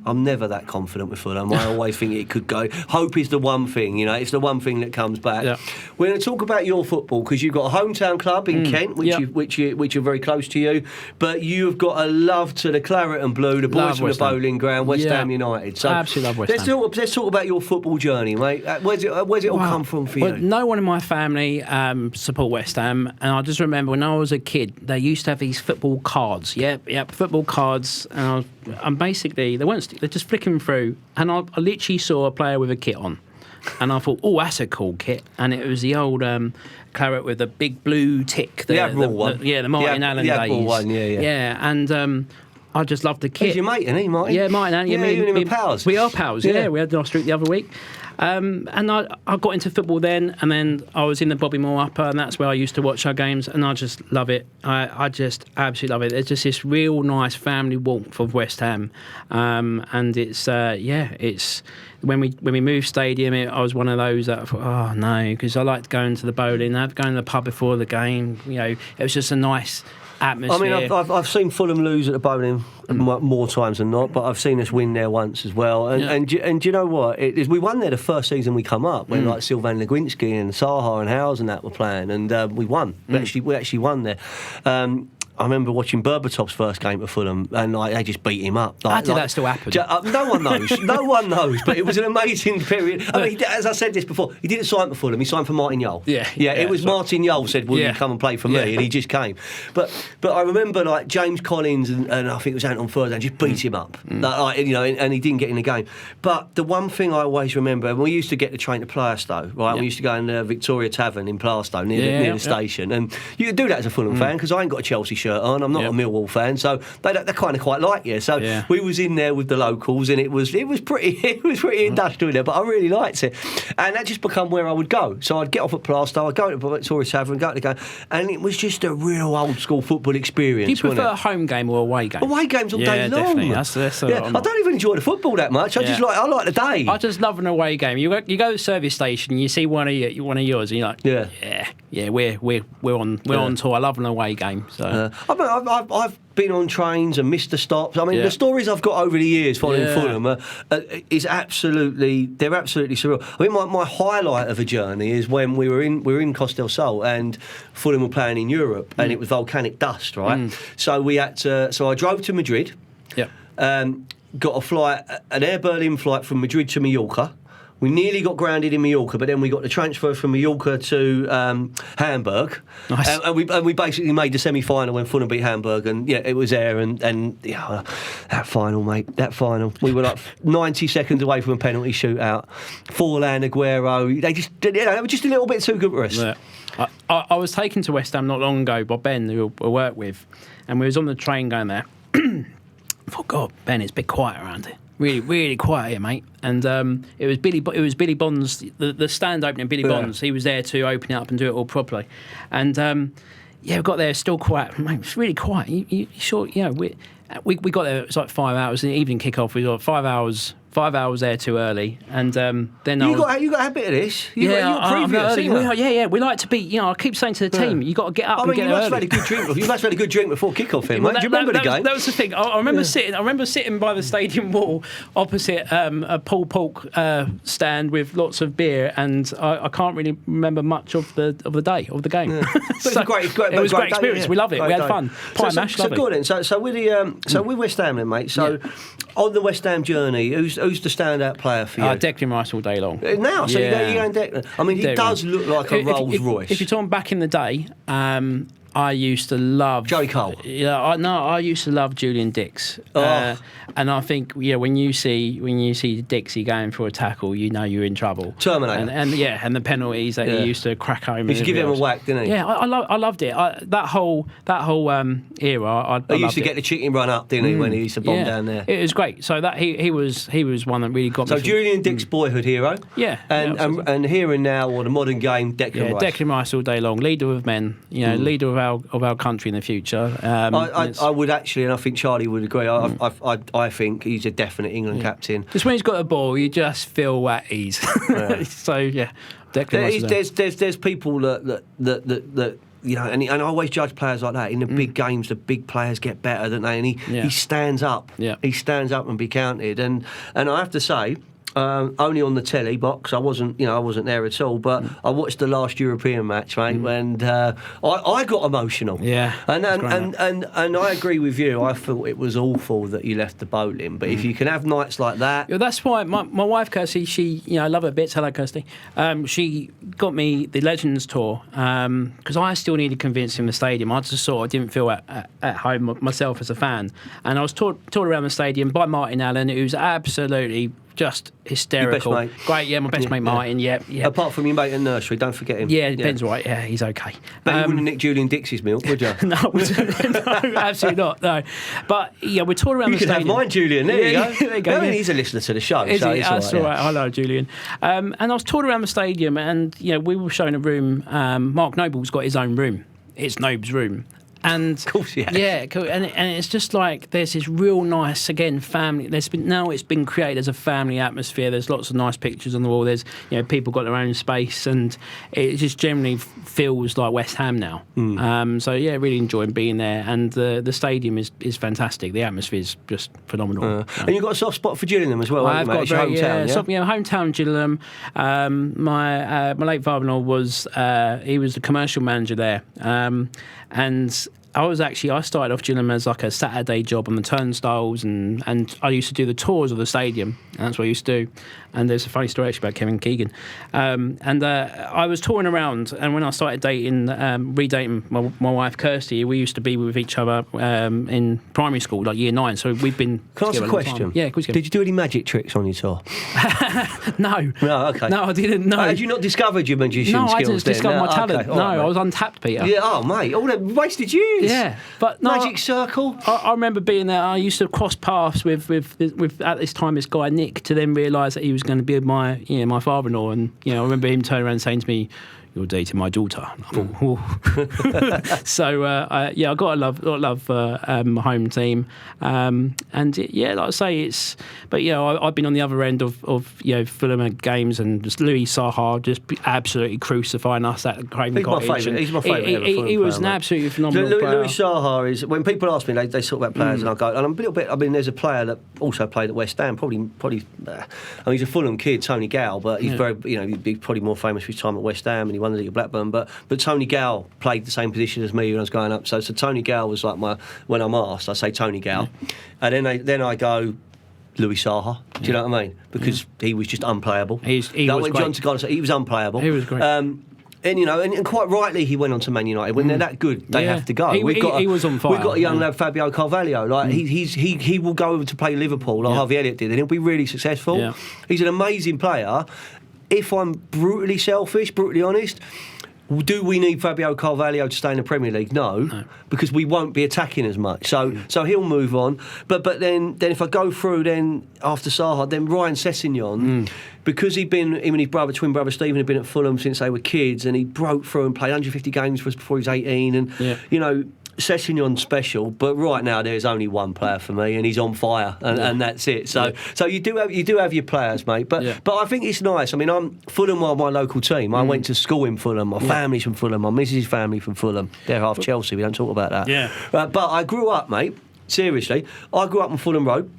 I'm never that confident with Fulham. I always think it could go. Hope is the one thing, it's the one thing that comes back. Yeah. We're going to talk about your football, because you've got a hometown club in Kent, which are very close to you, but you've got a love to the claret and blue, the boys from the bowling ground, West Ham United. So I absolutely love West Ham. Let's talk about your football journey, mate. Where's it all come from for you? No one in my family support West Ham, and I just remember when I was a kid, they used to have these football cards. Yep, football cards, and basically they're just flicking through, and I literally saw a player with a kit on, and I thought, oh, that's a cool kit, and it was the old claret with the big blue tick. The Admiral one. The Martin Allen days. The Admiral one, yeah. Yeah, and I just loved the kit. He's your mate, isn't he, Martin? Yeah, Martin Allen. Yeah, you and him are pals. We are pals, yeah. We had our streak the other week. And I got into football then, and then I was in the Bobby Moore Upper, and that's where I used to watch our games, and I just love it. I just absolutely love it. There's just this real nice family warmth of West Ham, and it's when we moved stadium, I was one of those that I thought, oh no, because I liked going to the bowling, going to the pub before the game. It was just a nice atmosphere. I mean, I've seen Fulham lose at the bowling more times than not, but I've seen us win there once as well. And do you know what? We won there the first season we come up, when like Sylvain Leguinski and Saha and Howes and that were playing, and we won. We actually won there. I remember watching Berbatov's first game at Fulham, and they just beat him up. How did that still happen? No one knows. No one knows. But it was an amazing period. I mean, as I said this before, he didn't sign for Fulham. He signed for Martin Yole. Yeah. It was Martin Yole said, "Will you come and play for me?" And he just came. But I remember like James Collins and I think it was Anton Ferdinand just beat him up. And he didn't get in the game. But the one thing I always remember, and we used to get the train to Plaistow, right? We used to go in the Victoria Tavern in Plaistow near the station, and you could do that as a Fulham fan, because I ain't got a Chelsea shirt on. I'm not a Millwall fan, so they kind of quite like you. So we was in there with the locals, and it was pretty industrial there, but I really liked it, and that just become where I would go. So I'd get off at Plaistow, I'd go to Victoria Tavern, go to the game, and it was just a real old school football experience. Do you prefer a home game or away game? Away games all day long. Definitely. That's I don't even enjoy the football that much. I like the day. I just love an away game. You go to the service station, you see one of yours, and you're like, we're on tour. I love an away game. So I've been on trains and missed the stops. I mean, the stories I've got over the years following Fulham they're absolutely surreal. I mean, my highlight of a journey is when we were in Costa del Sol and Fulham were playing in Europe, and it was volcanic dust, right? So I drove to Madrid. Got a flight, an Air Berlin flight from Madrid to Mallorca. We nearly got grounded in Mallorca, but then we got the transfer from Mallorca to Hamburg. Nice. And we basically made the semi-final when Fulham beat Hamburg, and it was there. And that final, mate, we were like 90 seconds away from a penalty shootout. Forlan, Aguero, they were just a little bit too good for us. Yeah. I was taken to West Ham not long ago by Ben, who I work with, and we was on the train going there. I thought, God, Ben, it's a bit quiet around here. Really, really quiet here, mate. And it was Billy Bonds, the stand opening. Billy Bonds, he was there to open it up and do it all properly. And we got there, still quiet. Mate, it's really quiet. You sure? We got there. It was like 5 hours. The evening kick-off. We got 5 hours. 5 hours there too early, and then you got a bit of this. You're previous. We like to be. I keep saying to the team, you got to get up. You must have had a good drink. You must have had a good drink before kick-off, mate. Do you remember the game? That was the thing. I remember sitting by the stadium wall opposite a pulled pork stand with lots of beer, and I can't really remember much of the day of the game. Yeah. It was a great experience. We love it. We had fun. Pie mash. So good then. So with West Ham then, mate. So on the West Ham journey, who's the standout player for you? Declan Rice all day long. Now, so you're going Declan. I mean, he does look like a Rolls Royce. If you're talking back in the day, I used to love Joey Cole. Yeah, I used to love Julian Dix. And I think when you see Dixie going for a tackle, you know you're in trouble. Terminator. And the penalties that he used to crack home. He used to give him a whack, didn't he? Yeah, I loved it. That whole era. I used to get the chicken run up, didn't he, when he used to bomb down there? It was great. So that he was one that really got me. So Julian Dix, boyhood hero. Yeah. And here and now, or the modern game, Declan Rice. Declan Rice all day long, leader of men. Leader of our country in the future. I would actually, and I think Charlie would agree. I think he's a definite England captain. Just when he's got the ball, you just feel at ease. Yeah. So Declan Rice. There's people that and I always judge players like that. In the big games, the big players get better, don't they? And he stands up. Yeah. He stands up and be counted. And I have to say, only on the telly box. I wasn't there at all. But I watched the last European match, mate, and I got emotional. Yeah, and I agree with you. I thought it was awful that you left the bowling. But if you can have nights like that, that's why my wife Kirsty, she I love her bits. Hello, Kirsty. She got me the Legends tour because I still needed to convince him the stadium. I just sort of didn't feel at home myself as a fan, and I was toured around the stadium by Martin Allen, who's absolutely just hysterical. Your best mate. Great, my best mate Martin, yeah. Apart from your mate in nursery, don't forget him. Yeah, Ben's right, he's okay. But you wouldn't nick Julian Dix's milk, would you? No, absolutely not, no. But we're touring around the stadium. You can have mine, Julian, there you go. There you go. I mean, he's a listener to the show, Is so he? it's That's all right. Hello, Julian. And I was touring around the stadium, and we were showing a room. Mark Noble's got his own room. It's Noble's room. And of course, yes. Yeah, cool. And it's just like there's this real nice family. It's been created as a family atmosphere. There's lots of nice pictures on the wall. There's people got their own space, and it just generally feels like West Ham now. So really enjoying being there, and the stadium is fantastic. The atmosphere is just phenomenal. And you've got a soft spot for Gillingham as well. I've got your hometown, hometown Gillingham. My late father-in-law was he was the commercial manager there, and I started off Gillingham as like a Saturday job on the turnstiles, and I used to do the tours of the stadium, and that's what I used to do. And there's a funny story actually about Kevin Keegan. I was touring around, and when I started redating my wife Kirsty, we used to be with each other in primary school, like year 9. So we've been. Can I ask a question? Yeah, of course. Did you do any magic tricks on your tour? No. No, okay. No, I didn't. No. Had you not discovered your magician skills? No, I didn't discover my talent. Okay. Right, I was untapped, Peter. Yeah, oh mate, all that wasted years. Yeah, but no, magic circle. I remember being there. I used to cross paths with at this time this guy Nick, to then realise that he was going to be my father-in-law, and I remember him turning around and saying to me, "You're dating my daughter." I thought, so I got to love my home team, and like I say, it's. But I've been on the other end of Fulham games, and just Louis Saha just absolutely crucifying us at Craven Cottage. He's my favourite. He was an absolutely phenomenal player. Louis Saha is. When people ask me, they talk about players, and I go, and I'm a little bit. I mean, there's a player that also played at West Ham. Probably. He's a Fulham kid, Tony Gow, but he's very. He's probably more famous for his time at West Ham, and he won the league at Blackburn. But Tony Gow played the same position as me when I was growing up. So Tony Gow was like when I'm asked, I say Tony Gow, and then I go Louis Saha. Do you know what I mean? Because he was just unplayable. He was great. John Tagada said he was unplayable. He was great. And quite rightly he went on to Man United. When they're that good, they have to go. He was on fire. We've got a young lad, Fabio Carvalho. Like he will go over to play Liverpool like Harvey Elliott did, and he'll be really successful. Yeah. He's an amazing player. If I'm brutally selfish, brutally honest, do we need Fabio Carvalho to stay in the Premier League? No, because we won't be attacking as much. So he'll move on. But then if I go through, then after Saha, then Ryan Sessegnon, because him and his twin brother Stephen had been at Fulham since they were kids, and he broke through and played 150 games for us before he was 18, and Sessegnon's special, but right now there's only one player for me, and he's on fire, and that's it. So you do have your players, mate. But I think it's nice. I mean, Fulham are my local team. I went to school in Fulham. My family's from Fulham. My missus' family from Fulham. They're half Chelsea. We don't talk about that. Yeah. But I grew up, mate. Seriously, I grew up on Fulham Road.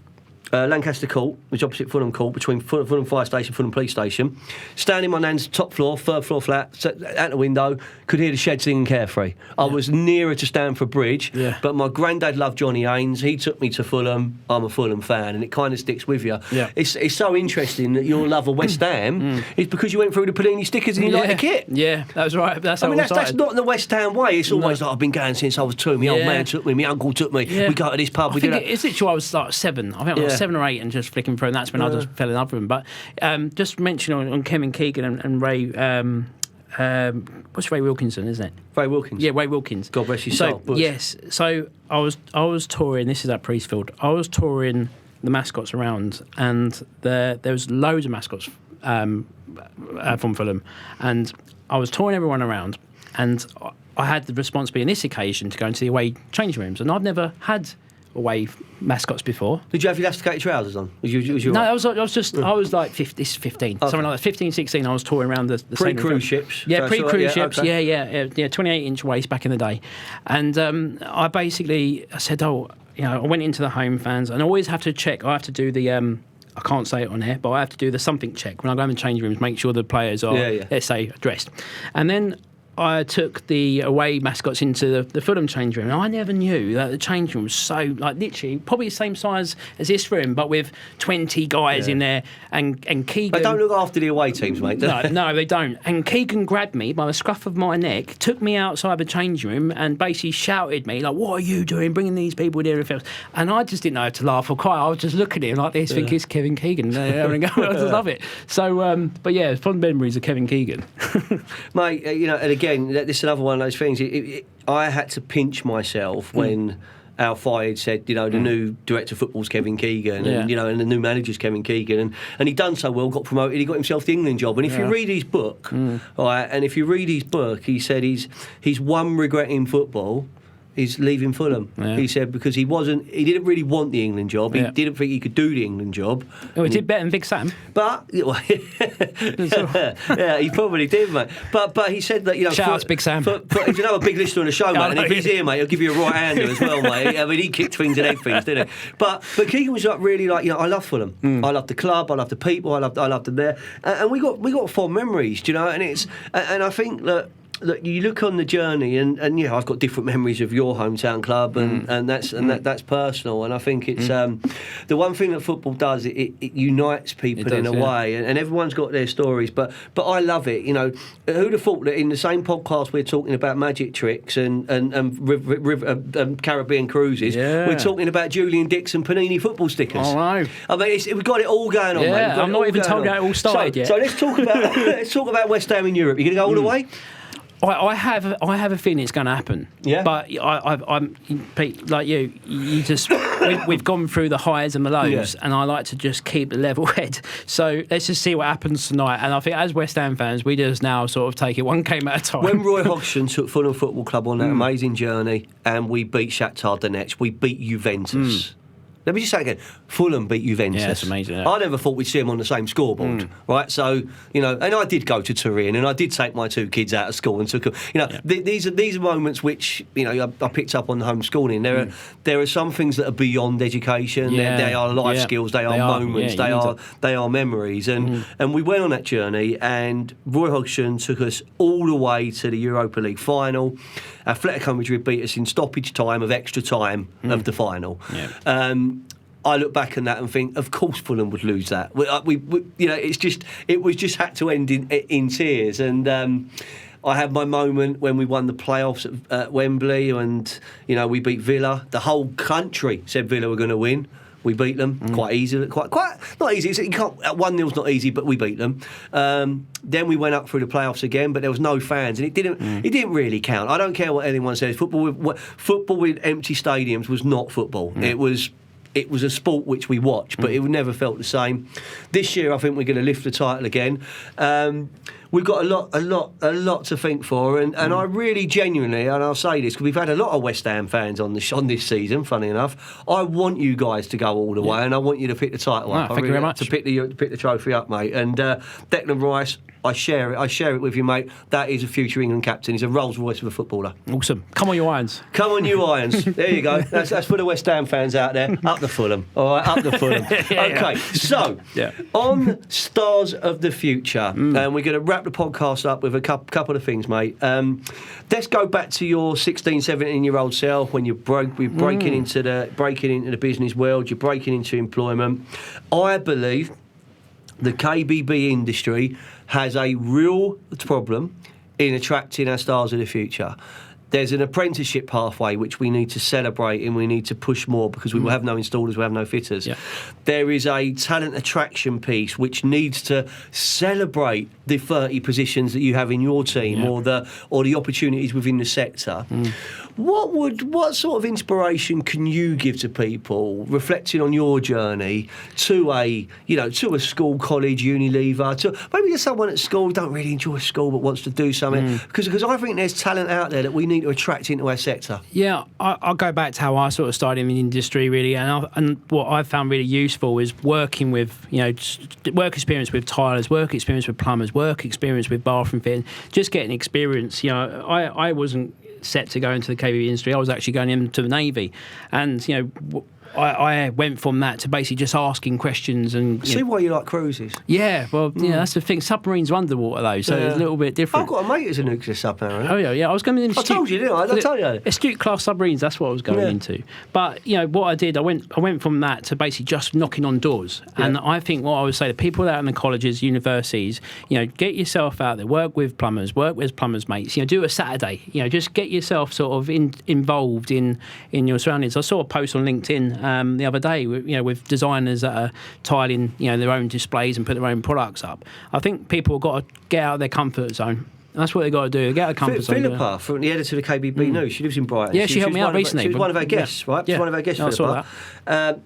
Lancaster Court, which is opposite Fulham Court, between Fulham Fire Station, Fulham Police Station. Standing on my nan's top floor, third floor flat, out the window, could hear the shed singing Carefree. I was nearer to Stamford Bridge, but my granddad loved Johnny Haynes. He took me to Fulham. I'm a Fulham fan, and it kind of sticks with you. Yeah. It's so interesting that your love of West Ham is because you went through the Panini stickers and you like the kit. Yeah, that was right. That's how that's not the West Ham way. It's always like, I've been going since I was 2. My old man took me, my uncle took me. We go to this pub. It's literally I was like 7. I think I was 7 or 8 and just flicking through, and that's when I just fell in love with him. But just mention on Kevin Keegan and Ray. What's Ray Wilkinson, isn't it? Ray Wilkins. Yeah, Ray Wilkins. God bless his soul. Yes. So I was touring. This is at Priestfield. I was touring the mascots around, and there was loads of mascots from Fulham, and I was touring everyone around, and I had the responsibility on this occasion to go into the away changing rooms, and I've never had away mascots before. Did you have elasticated trousers on? Was you no, I was like 15, something like that. 15, 16, I was touring around the pre-cruise ships. Yeah, pre-cruise ships. Okay. Yeah, 28-inch waist back in the day. And I said, I went into the home fans, and I always have to check. I have to do the I can't say it on air, but I have to do the something check when I go in the changing rooms, make sure the players are, let's say, dressed. And then I took the away mascots into the Fulham change room, and I never knew that the change room was so, like, literally probably the same size as this room, but with 20 guys in there. And Keegan, they don't look after the away teams, mate. No, they don't. And Keegan grabbed me by the scruff of my neck, took me outside the change room, and basically shouted me like, "What are you doing, bringing these people here?" And I just didn't know how to laugh or cry. I was just looking at him like this, thinking it's Kevin Keegan. I just love it. So, but yeah, fond memories of Kevin Keegan, mate. And again, this is another one of those things. I had to pinch myself when Al Fayed said, the new director of football's Kevin Keegan, and and the new manager's Kevin Keegan, and he done so well, got promoted, he got himself the England job. And if you read his book, he said he's one regret in football. He's leaving Fulham. Yeah. He said because he didn't really want the England job. He didn't think he could do the England job. Oh, he did better than Big Sam. But he probably did, mate. But he said that shout out to Big Sam. He's another big listener on the show, mate. And if he's here, mate, he'll give you a right hander as well, mate. I mean, he kicked things and egg things, didn't he? But Keegan was really I love Fulham. I love the club. I love the people. I love them there. And we got fond memories, and I think that. Look, you look on the journey, and I've got different memories of your hometown club, and that's personal. And I think it's the one thing that football does. It unites people in a way, and everyone's got their stories. But I love it. Who'd have thought that in the same podcast we're talking about magic tricks and Caribbean cruises, we're talking about Julian Dixon Panini football stickers. Oh, no. I mean, we've got it all going on. Yeah, mate. I'm not even told how it all started yet. So let's talk about West Ham in Europe. You're going to go all the way? I have a feeling it's going to happen. Yeah. But I'm Pete, like you just we've gone through the highs and the lows, and I like to just keep the level head. So let's just see what happens tonight. And I think as West Ham fans, we just now sort of take it one game at a time. When Roy Hodgson took Fulham Football Club on that amazing journey, and we beat Shakhtar Donetsk, we beat Juventus. Let me just say again, Fulham beat Juventus. Yeah, that's amazing. Yeah. I never thought we'd see them on the same scoreboard, right? So, and I did go to Turin, and I did take my 2 kids out of school and took them. These are moments which, I picked up on the homeschooling. There are some things that are beyond education. Yeah. They are life skills. They are moments. They are memories. And we went on that journey, and Roy Hodgson took us all the way to the Europa League final. Atletico Madrid beat us in stoppage time of extra time of the final. Yeah. I look back on that and think, of course, Fulham would lose that. It was just had to end in tears. And I had my moment when we won the playoffs at Wembley, and we beat Villa. The whole country said Villa were going to win. We beat them quite easily. Quite not easy. 1-0's not easy, but we beat them. Then we went up through the playoffs again, but there was no fans, and it didn't really count. I don't care what anyone says. Football with empty stadiums was not football. It was a sport which we watched, but it never felt the same. This year, I think we're going to lift the title again. We've got a lot to think for, and I really genuinely, and I'll say this because we've had a lot of West Ham fans on this season. Funny enough, I want you guys to go all the way, and I want you to pick the title up. Thank you very much. To pick the trophy up, mate. And Declan Rice, I share it with you, mate. That is a future England captain. He's a Rolls Royce of a footballer. Awesome. Come on, you Irons. Come on, you Irons. There you go. That's for the West Ham fans out there. Up the Fulham. All right, up the Fulham. Okay, so on Stars of the Future, we're going to wrap the podcast up with a couple of things, mate. Let's go back to your 16, 17-year-old self when you're breaking into the business world. You're breaking into employment. I believe the KBB industry has a real problem in attracting our stars of the future. There's an apprenticeship pathway which we need to celebrate and we need to push more because we will have no installers, we have no fitters. Yeah. There is a talent attraction piece which needs to celebrate the 30 positions that you have in your team or the opportunities within the sector. What sort of inspiration can you give to people reflecting on your journey to a school, college, Unilever, to maybe there's someone at school who don't really enjoy school but wants to do something? Because I think there's talent out there that we need to attract into our sector. Yeah, I'll go back to how I sort of started in the industry really, and what I found really useful is working with work experience with tilers, work experience with plumbers, work experience with bathroom fitting, just getting experience. I wasn't set to go into the KBB industry. I was actually going into the Navy, and I went from that to basically just asking questions and see why you like cruises. Yeah, well, that's the thing. Submarines are underwater though, so it's a little bit different. I've got a mate who's a nuclear submarine. Oh yeah. I was going into. I told you, didn't I? I told you. Astute class submarines. That's what I was going into. But what I did, I went from that to basically just knocking on doors. Yeah. And I think what I would say to people out in the colleges, universities, get yourself out there, work with plumbers mates. Do a Saturday. Just get yourself sort of involved in your surroundings. I saw a post on LinkedIn the other day, with designers that are tiling, their own displays and put their own products up. I think people have got to get out of their comfort zone. That's what they've got to do. Get out of comfort zone. Philippa, from the editor of the KBB News, she lives in Brighton. Yeah, she helped me out recently. She was one of our guests, right? She was one of our guests, Philippa.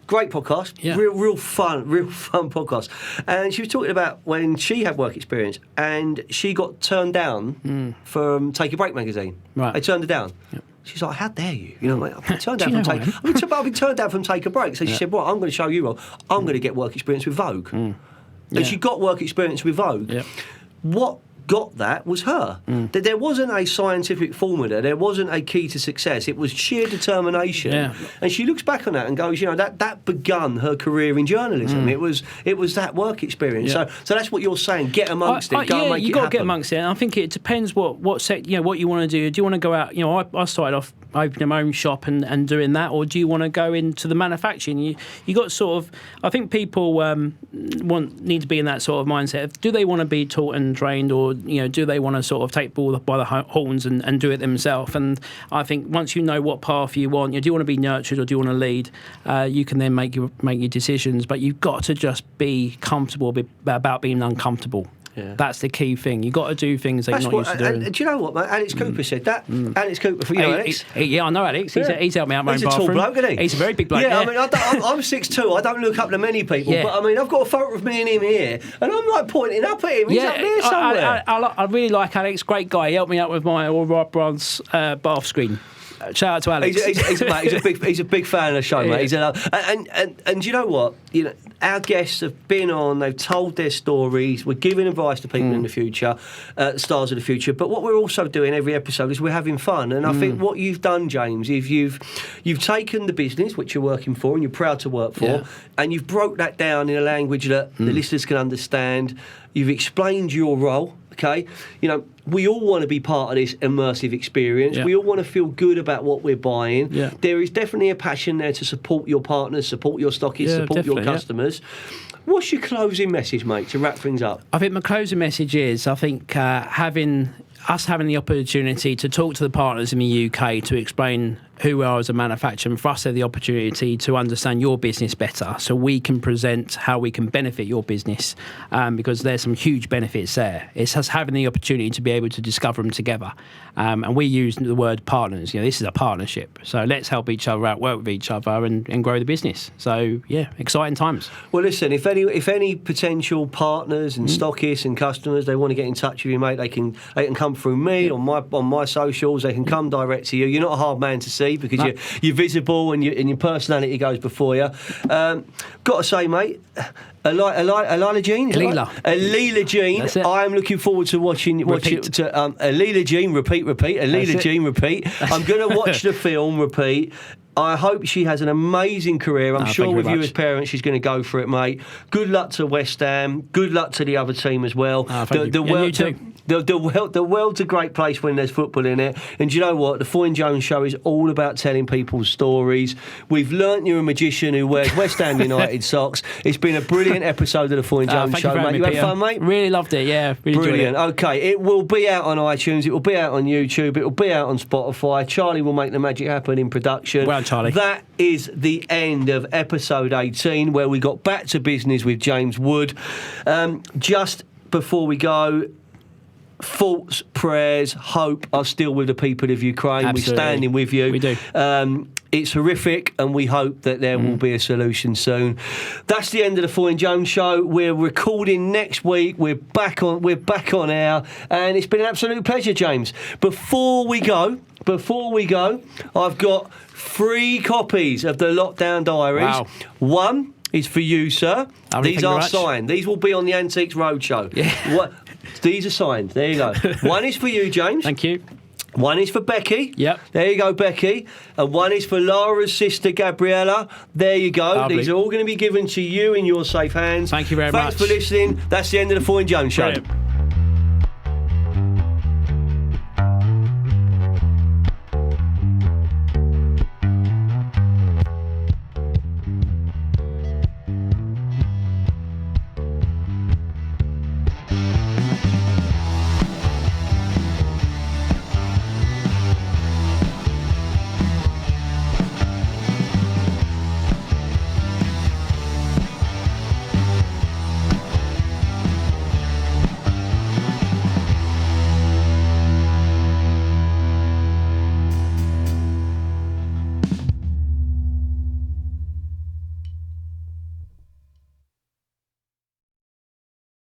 Great podcast. Yeah. Real fun podcast. And she was talking about when she had work experience and she got turned down from Take a Break magazine. Right. They turned her down. Yep. She's like, how dare you? I've been turned down I've been turned down from Take a Break. So she said, well, I'm going to show you, I'm going to get work experience with Vogue. And she got work experience with Vogue. Yeah. What got that was her. There wasn't a scientific formula. There wasn't a key to success. It was sheer determination. Yeah. And she looks back on that and goes, that begun her career in journalism. It was that work experience. Yeah. So that's what you're saying. Get amongst it. Go and make it happen. You got to get amongst it. And I think it depends what you want to do. Do you want to go out? I started off opening my own shop and doing that, or do you want to go into the manufacturing? You got sort of. I think people need to be in that sort of mindset of, do they want to be taught and trained, or do they want to sort of take bull by the horns and do it themselves? And I think once you know what path you want, do you want to be nurtured or do you want to lead? You can then make your decisions, but you've got to just be comfortable about being uncomfortable. Yeah. That's the key thing. You've got to do things that you're not used to doing. Do you know what, mate? Alex Cooper said that. Alex Cooper, Alex? I know Alex. He's helped me out my own bathroom. He's a tall bloke, isn't he? He's a very big bloke. Yeah, I mean, I'm 6'2". I don't look up to many people, but I mean, I've got a photo of me and him here, and I'm like pointing up at him. He's up there somewhere. I really like Alex. Great guy. He helped me out with my All Right Bronze bath screen. Shout out to Alex. He's a big fan of the show, mate. And you know what? Our guests have been on. They've told their stories. We're giving advice to people in the future, stars of the future. But what we're also doing every episode is we're having fun. And I think what you've done, James, is you've taken the business which you're working for and you're proud to work for, and you've broke that down in a language that the listeners can understand. You've explained your role. Okay, we all want to be part of this immersive experience. Yeah. We all want to feel good about what we're buying. Yeah. There is definitely a passion there to support your partners, support your stockists, support your customers. Yeah. What's your closing message, mate, to wrap things up? I think my closing message is, I think having the opportunity to talk to the partners in the UK to explain who we are as a manufacturer, and for us to have the opportunity to understand your business better so we can present how we can benefit your business, because there's some huge benefits there. It's us having the opportunity to be able to discover them together. And we use the word partners. This is a partnership. So let's help each other out, work with each other and grow the business. So, exciting times. Well, listen, if any potential partners and stockists and customers, they want to get in touch with you, mate, they can come through me on my socials. They can come direct to you. You're not a hard man to see. see because you're visible and your personality goes before you. Got to say, mate. Alila Jean? Alila Jean. I am looking forward to watching Alila Jean, repeat. Alila Jean, repeat. I'm going to watch the film, repeat. I hope she has an amazing career. I'm sure with you as parents, she's going to go for it, mate. Good luck to West Ham. Good luck to the other team as well. The world's a great place when there's football in it. And do you know what? The Foyne Jones Show is all about telling people's stories. We've learnt you're a magician who wears West Ham United socks. It's been a brilliant episode of the Foyne Jones Show, mate. You had fun, mate? Really loved it, yeah. Really brilliant. Okay, it will be out on iTunes. It will be out on YouTube. It will be out on Spotify. Charlie will make the magic happen in production. Well, Charlie. That is the end of episode 18, where we got back to business with James Wood. Just before we go, thoughts, prayers, hope are still with the people of Ukraine. Absolutely. We're standing with you. We do. It's horrific, and we hope that there will be a solution soon. That's the end of the Foyne Jones Show. We're recording next week. We're back on air, and it's been an absolute pleasure, James. Before we go, I've got 3 copies of the Lockdown Diaries. Wow. One is for you, sir. These are signed. These will be on the Antiques Roadshow. Yeah. These are signed. There you go. One is for you, James. Thank you. One is for Becky. Yep. There you go, Becky. And one is for Lara's sister, Gabriella. There you go. Lovely. These are all going to be given to you in your safe hands. Thank you very much. Thanks for listening. That's the end of the Foyne Jones Show. Brilliant.